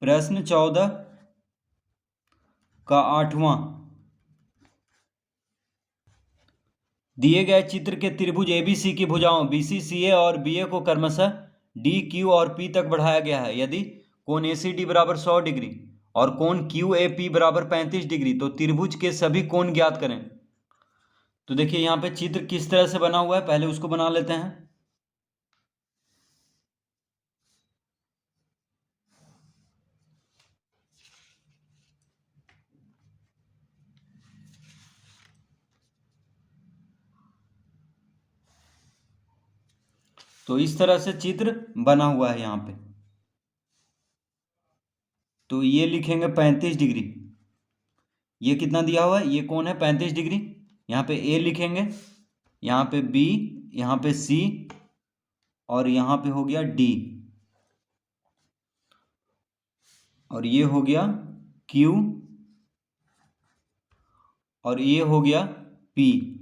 प्रश्न 14 का 8वां। दिए गए चित्र के त्रिभुज एबीसी की भुजाओं बीसी सीए और बीए को क्रमशः डी क्यू और पी तक बढ़ाया गया है। यदि कोण एसीडी बराबर 100 डिग्री और कोण क्यू ए पी बराबर 35 डिग्री तो त्रिभुज के सभी कोण ज्ञात करें। तो देखिए यहाँ पे चित्र किस तरह से बना हुआ है, पहले उसको बना लेते हैं। तो इस तरह से चित्र बना हुआ है यहाँ पे। तो ये लिखेंगे 35 डिग्री। ये कितना दिया हुआ है, ये कोण है 35 डिग्री। यहाँ पे ए लिखेंगे, यहाँ पे बी, यहाँ पे सी और यहाँ पे हो गया डी और ये हो गया क्यू और ये हो गया पी।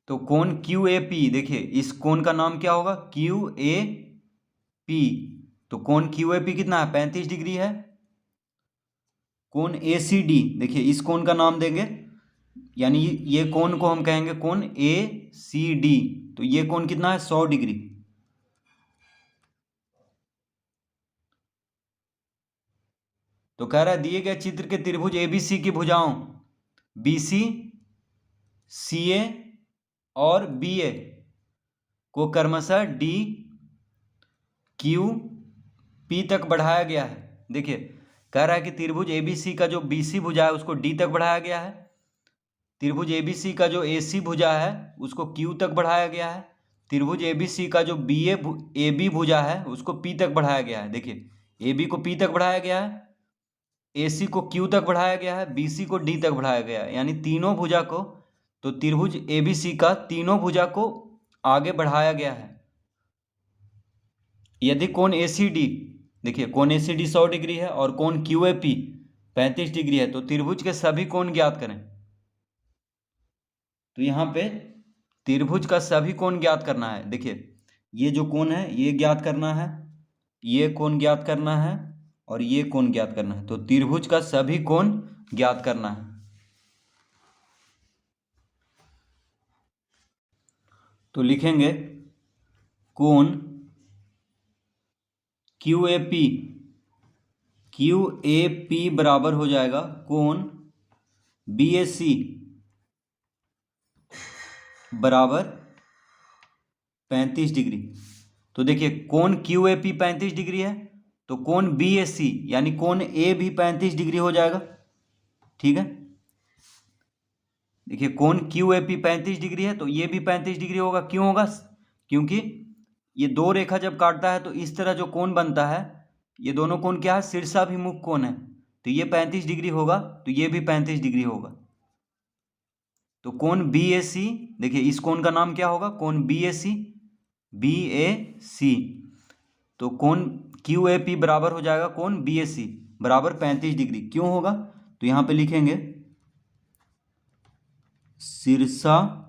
तो कोण क्यू ए पी, देखिए इस कोण का नाम क्या होगा, क्यू ए पी। तो कोण क्यू ए पी कितना है, 35 डिग्री है। कोण ए सी डी, देखिए इस कोण का नाम देंगे, यानी ये कोण को हम कहेंगे कोण ए सी डी। तो ये कोण कितना है, 100 डिग्री। तो कह रहा है दिए गए चित्र के त्रिभुज एबीसी की भुजाओं बीसी सीए और बीए को क्रमशः डी क्यू पी तक बढ़ाया गया है। देखिए कह रहा है कि त्रिभुज एबीसी का जो बीसी भुजा है उसको डी तक बढ़ाया गया है, त्रिभुज एबीसी का जो एसी भुजा है उसको क्यू तक बढ़ाया गया है, त्रिभुज एबीसी का जो एबी भुजा है उसको पी तक बढ़ाया गया है। देखिए एबी को पी तक बढ़ाया गया है, एसी को क्यू तक बढ़ाया गया है, बीसी को डी तक बढ़ाया गया है, यानी तीनों भुजा को, तो त्रिभुज एबीसी का तीनों भुजा को आगे बढ़ाया गया है। यदि कोण एसीडी, देखिए कोण एसीडी 100 डिग्री है और कोण क्यूएपी 35 डिग्री है तो त्रिभुज के सभी कोण ज्ञात करें। तो यहाँ पे त्रिभुज का सभी कोण ज्ञात करना है। देखिए ये जो कोण है ये ज्ञात करना है, ये कोण ज्ञात करना है और ये कोण ज्ञात करना है। तो त्रिभुज का सभी कोण ज्ञात करना है। तो लिखेंगे कोण क्यू ए पी बराबर हो जाएगा कोण बी ए सी बराबर 35 डिग्री। तो देखिए कोण क्यू ए पी 35 डिग्री है तो कोण बी ए सी यानी कोण ए भी 35 डिग्री हो जाएगा। ठीक है, देखिए कोण क्यू ए पी 35 डिग्री है तो ये भी 35 डिग्री होगा। क्यों होगा, क्योंकि ये दो रेखा जब काटता है तो इस तरह जो कोण बनता है, ये दोनों कोण क्या है, शीर्षाभिमुख कोण है। तो ये 35 डिग्री होगा तो ये भी 35 डिग्री होगा। तो कोण बी ए सी, देखिए इस कोण का नाम क्या होगा, कोण बी ए सी, बी ए सी। तो कोण क्यू ए पी बराबर हो जाएगा कोण बी ए सी बराबर 35 डिग्री। क्यों होगा, तो यहाँ पे लिखेंगे शीर्षाभिमुख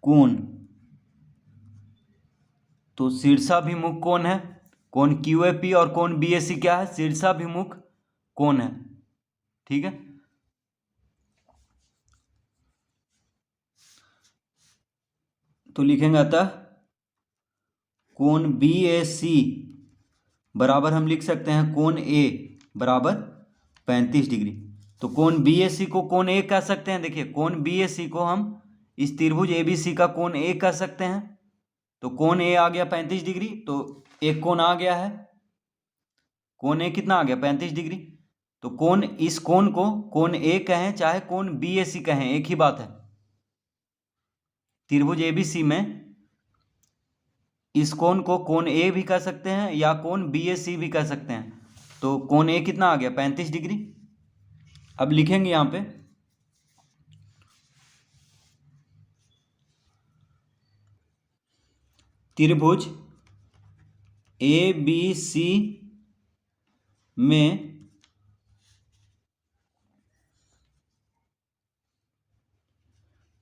कोण। तो शीर्षाभिमुख कोण है, कोण क्यू ए पी और कोण बी ए सी क्या है, शीर्षाभिमुख कोण है। ठीक है, तो लिखेंगे अतः कोण बी ए सी बराबर हम लिख सकते हैं कोण ए बराबर 35 डिग्री। तो कोण बी ए सी को कोण ए कह सकते हैं। देखिए कोण बी ए सी को हम इस त्रिभुज ए बी सी का कोण ए कह सकते हैं। तो कोण ए आ गया 35 डिग्री, तो एक कोण आ गया है, कोण ए कितना आ गया 35 डिग्री। तो कोण, इस कोण को कोण ए कहें चाहे कोण बी ए सी कहें एक ही बात है। त्रिभुज ए बी सी में इस कोण को कोण ए भी कह सकते हैं या कोण बी ए सी भी कह सकते हैं। तो कोण ए कितना आ गया 35 डिग्री। अब लिखेंगे यहाँ पे त्रिभुज ए बी सी में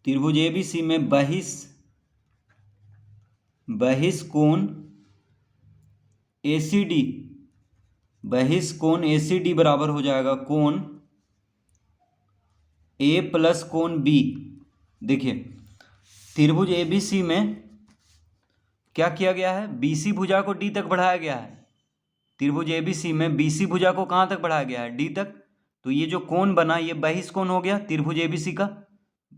त्रिभुज ए बी सी में बहिष बहिष्कोण ACD, बहिष्कोण ACD बराबर हो जाएगा कोण A प्लस कोण B। देखिए त्रिभुज ABC में क्या किया गया है, BC भुजा को D तक बढ़ाया गया है। त्रिभुज ABC में BC भुजा को कहाँ तक बढ़ाया गया है, D तक। तो ये जो कोण बना ये बहिष्कोण हो गया त्रिभुज ABC का,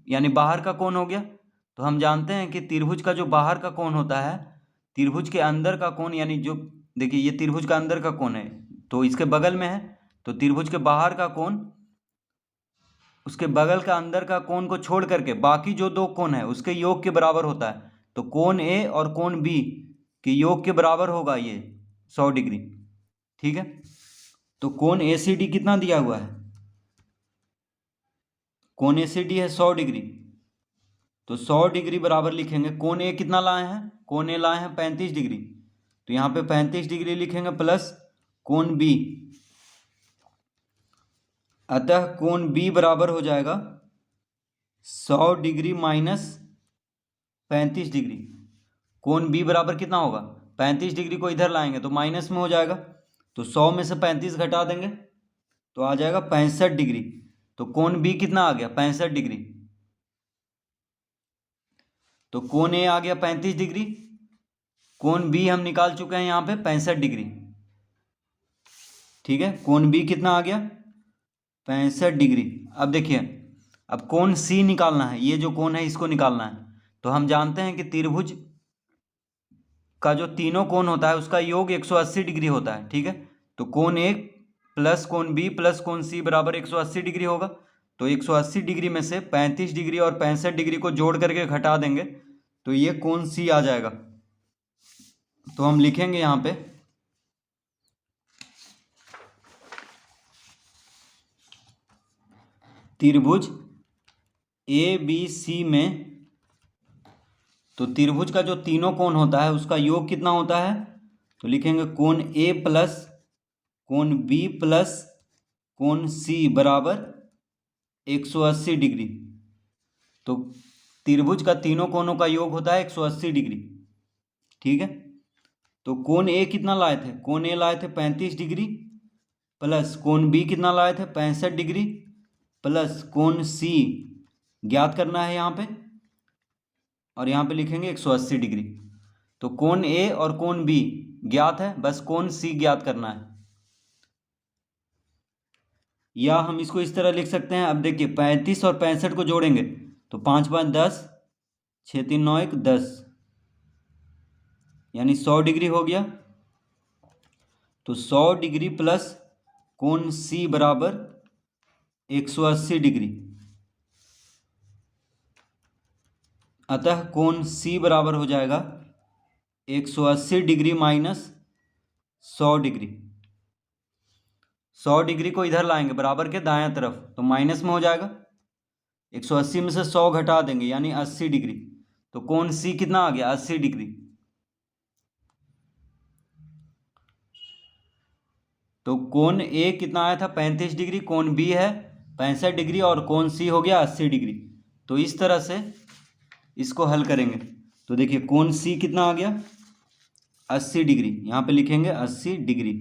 यानी बाहर का कोण हो गया। तो हम जानते हैं कि त्रिभुज का जो बाहर का कोण होता है, त्रिभुज के अंदर का कोण, यानी जो देखिए ये त्रिभुज का अंदर का कोण है तो इसके बगल में है, तो त्रिभुज के बाहर का कोण उसके बगल का अंदर का कोण को छोड़ करके बाकी जो दो कोण है उसके योग के बराबर होता है। तो कोण A और कोण B के योग के बराबर होगा ये 100 डिग्री। ठीक है, तो कोण ACD कितना दिया हुआ है, कोण ACD है 100 डिग्री। तो 100 डिग्री बराबर लिखेंगे, कोण A कितना लाए हैं, कोण A लाए हैं 35 डिग्री, तो यहाँ पे 35 डिग्री लिखेंगे प्लस कोण B। अतः कोण B बराबर हो जाएगा 100 डिग्री माइनस 35 डिग्री। कोण B बराबर कितना होगा, 35 डिग्री को इधर लाएंगे तो माइनस में हो जाएगा, तो 100 में से 35 घटा देंगे तो आ जाएगा 65 डिग्री। तो कोण B कितना आ गया, 65 डिग्री। तो कोण A आ गया 35 डिग्री, कोण B हम निकाल चुके हैं यहाँ पे 65 डिग्री। ठीक है, कोण B कितना आ गया, 65 डिग्री। अब देखिए अब कोण C निकालना है, ये जो कोण है इसको निकालना है। तो हम जानते हैं कि त्रिभुज का जो तीनों कोण होता है उसका योग 180 डिग्री होता है। ठीक है, तो कोण A प्लस कोण B प्लस कोण C बराबर 180 डिग्री होगा। तो 180 डिग्री में से 35 डिग्री और 65 डिग्री को जोड़ करके घटा देंगे तो ये कोण C आ जाएगा। तो हम लिखेंगे यहाँ पे त्रिभुज ABC में, तो त्रिभुज का जो तीनों कोण होता है उसका योग कितना होता है, तो लिखेंगे कोण A प्लस कोण B प्लस कोण C बराबर 180 डिग्री। तो त्रिभुज का तीनों कोणों का योग होता है 180 डिग्री। ठीक है, तो कोण A कितना लाए थे, कोण A लाए थे 35 डिग्री प्लस कोण B कितना लाए थे 65 डिग्री प्लस कोण C ज्ञात करना है यहाँ पे, और यहाँ पे लिखेंगे 180 डिग्री। तो कोण A और कोण B ज्ञात है, बस कोण C ज्ञात करना है। या हम इसको इस तरह लिख सकते हैं, अब देखिए 35 और 65 को जोड़ेंगे तो 5 5 10, 6 3 9 1 10, यानी 100 डिग्री हो गया। तो 100 डिग्री प्लस कोण C बराबर 180 डिग्री। अतः कोण C बराबर हो जाएगा 180 डिग्री माइनस 100 डिग्री। 100 डिग्री को इधर लाएंगे बराबर के दायां तरफ तो माइनस में हो जाएगा, 180 में से 100 घटा देंगे यानी 80 डिग्री। तो कोण C कितना आ गया, 80 डिग्री। तो कोण A कितना आया था 35 डिग्री, कोण B है 65 डिग्री और कोण C हो गया 80 डिग्री। तो इस तरह से इसको हल करेंगे तो देखिए कोण C कितना आ गया 80 डिग्री, यहाँ पे लिखेंगे 80 डिग्री।